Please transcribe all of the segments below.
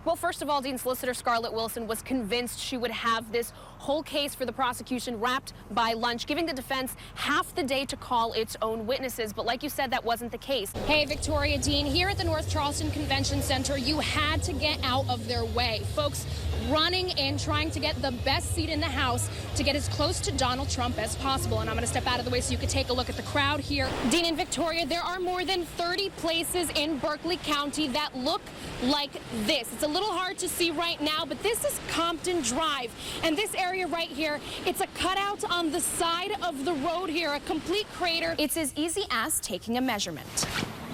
Well, first of all, Dean Solicitor Scarlett Wilson was convinced she would have this whole case for the prosecution wrapped by lunch, giving the defense half the day to call its own witnesses. But like you said, that wasn't the case. Hey, Victoria, Dean, here at the North Charleston Convention Center, you had to get out of their way. Folks running in, trying to get the best seat in the House to get as close to Donald Trump as possible. And I'm going to step out of the way so you can take a look at the crowd here. Dean and Victoria, there are more than 30 places in Berkeley County that look like this. It's a little hard to see right now, but this is Compton Drive. And this area right here, it's a cutout on the side of the road here, a complete crater. It's as easy as taking a measurement.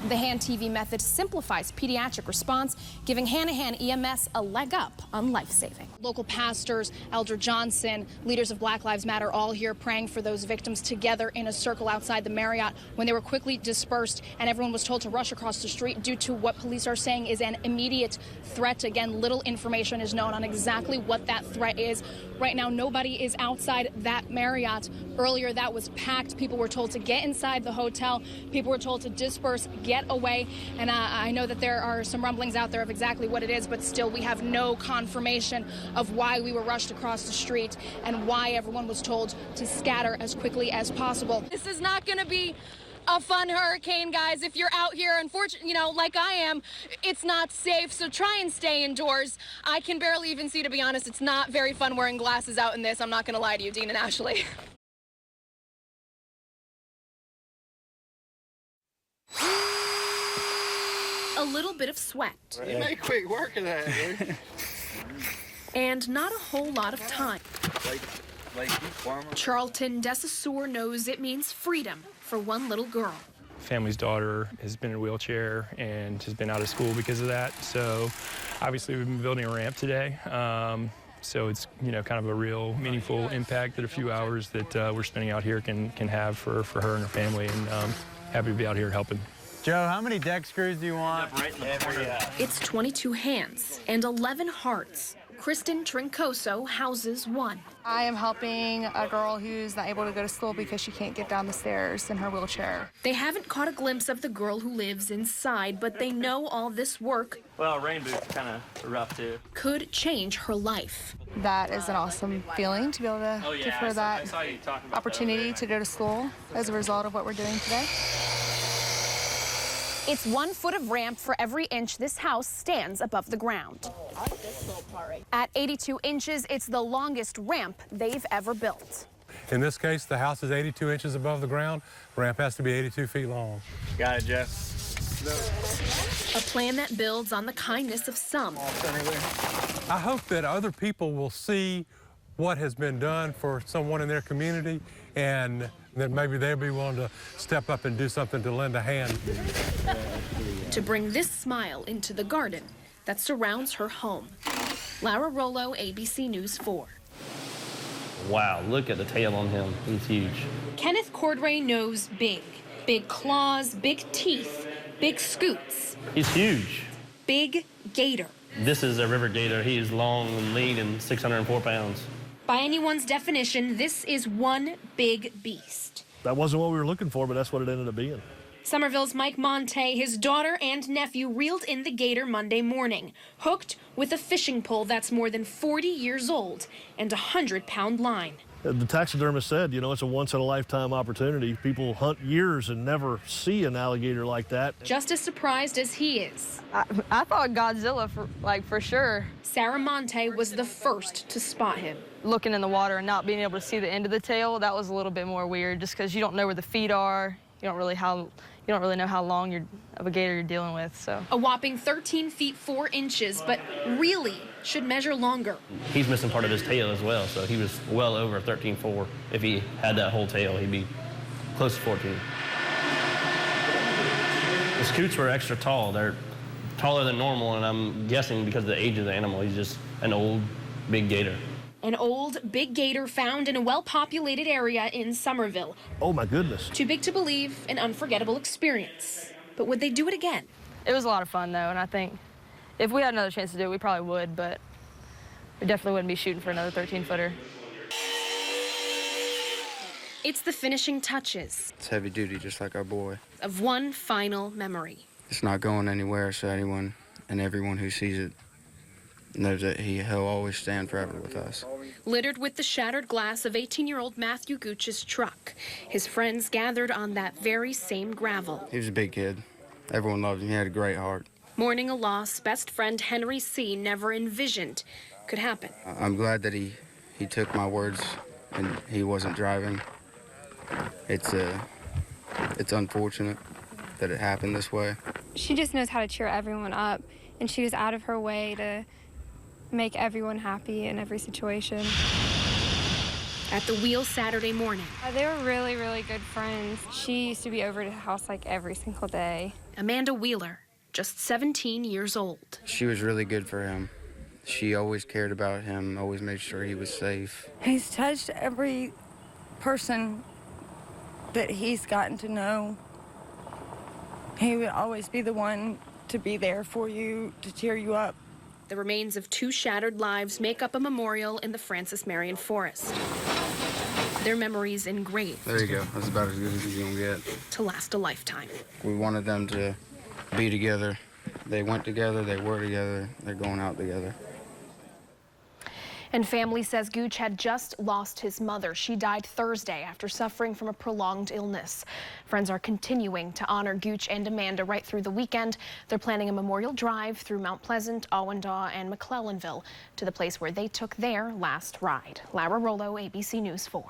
The hand TV method simplifies pediatric response, giving hand-to-hand EMS a leg up on life-saving. Local pastors, Elder Johnson, leaders of Black Lives Matter, all here praying for those victims together in a circle outside the Marriott when they were quickly dispersed and everyone was told to rush across the street due to what police are saying is an immediate threat. Again, little information is known on exactly what that threat is. Right now, nobody is outside that Marriott. Earlier, that was packed. People were told to get inside the hotel. People were told to disperse, get away. And I know that there are some rumblings out there of exactly what it is, but still we have no confirmation of why we were rushed across the street and why everyone was told to scatter as quickly as possible. This is not going to be a fun hurricane, guys. If you're out here, unfortunately, like I am, it's not safe, so try and stay indoors. I can barely even see, to be honest. It's not very fun wearing glasses out in this. I'm not going to lie to you, Dean and Ashley. A little bit of sweat. You make quick work of that, dude. And not a whole lot of time. Charlton Desaussure knows it means freedom for one little girl. Family's daughter has been in a wheelchair and has been out of school because of that. So obviously we've been building a ramp today. So it's, kind of a real meaningful impact that a few hours that we're spending out here can have for her and her family. And happy to be out here helping. Joe, how many deck screws do you want? It's 22 hands and 11 hearts. Kristen Trincoso houses one. I am helping a girl who's not able to go to school because she can't get down the stairs in her wheelchair. They haven't caught a glimpse of the girl who lives inside, but they know all this work Well, rain boots kind of rough, too. could change her life. That is an awesome feeling to be able to give her that opportunity to go to school as a result of what we're doing today. It's 1 foot of ramp for every inch this house stands above the ground. At 82 inches, it's the longest ramp they've ever built. In this case, the house is 82 inches above the ground. The ramp has to be 82 feet long. Got it, Jeff. A plan that builds on the kindness of some. I hope that other people will see what has been done for someone in their community, and that maybe they'll be willing to step up and do something to lend a hand. To bring this smile into the garden that surrounds her home. Lara Rolo, ABC News 4. Wow, look at the tail on him. He's huge. Kenneth Cordray knows big. Big claws, big teeth, big scoots. He's huge. Big gator. This is a river gator. He is long and lean and 604 pounds. By anyone's definition, this is one big beast. That wasn't what we were looking for, but that's what it ended up being. Somerville's Mike Monte, his daughter and nephew reeled in the gator Monday morning, hooked with a fishing pole that's more than 40 years old and a 100-pound line. The taxidermist said, it's a once-in-a-lifetime opportunity. People hunt years and never see an alligator like that. Just as surprised as he is. I thought Godzilla for sure. Sarah Monte was the first to spot him. Looking in the water and not being able to see the end of the tail, that was a little bit more weird just because you don't know where the feet are. You don't really know how long of a gator you're dealing with, so. A whopping 13 feet 4 inches, but really should measure longer. He's missing part of his tail as well, so he was well over 13.4. If he had that whole tail, he'd be close to 14. The scoots were extra tall. They're taller than normal, and I'm guessing because of the age of the animal, he's just an old, big gator. An old, big gator found in a well-populated area in Somerville. Oh, my goodness. Too big to believe, an unforgettable experience. But would they do it again? It was a lot of fun, though, and I think if we had another chance to do it, we probably would, but we definitely wouldn't be shooting for another 13-footer. It's the finishing touches. It's heavy duty, just like our boy. Of one final memory. It's not going anywhere, so anyone and everyone who sees it knows that he'll always stand forever with us. Littered with the shattered glass of 18-year-old Matthew Gooch's truck. His friends gathered on that very same gravel. He was a big kid. Everyone loved him. He had a great heart. Mourning a loss best friend Henry C. never envisioned could happen. I'm glad that he took my words and he wasn't driving. It's unfortunate that it happened this way. She just knows how to cheer everyone up, and she was out of her way to make everyone happy in every situation. At the wheel Saturday morning. They were really, really good friends. She used to be over to the house like every single day. Amanda Wheeler, just 17 years old. She was really good for him. She always cared about him, always made sure he was safe. He's touched every person that he's gotten to know. He would always be the one to be there for you, to cheer you up. The remains of 2 shattered lives make up a memorial in the Francis Marion Forest. Their memories engraved. There you go. That's about as good as you're gonna get. To last a lifetime. We wanted them to be together. They went together, they were together, they're going out together. And family says Gooch had just lost his mother. She died Thursday after suffering from a prolonged illness. Friends are continuing to honor Gooch and Amanda right through the weekend. They're planning a memorial drive through Mount Pleasant, Awendaw, and McClellanville to the place where they took their last ride. Lara Rolo, ABC News 4.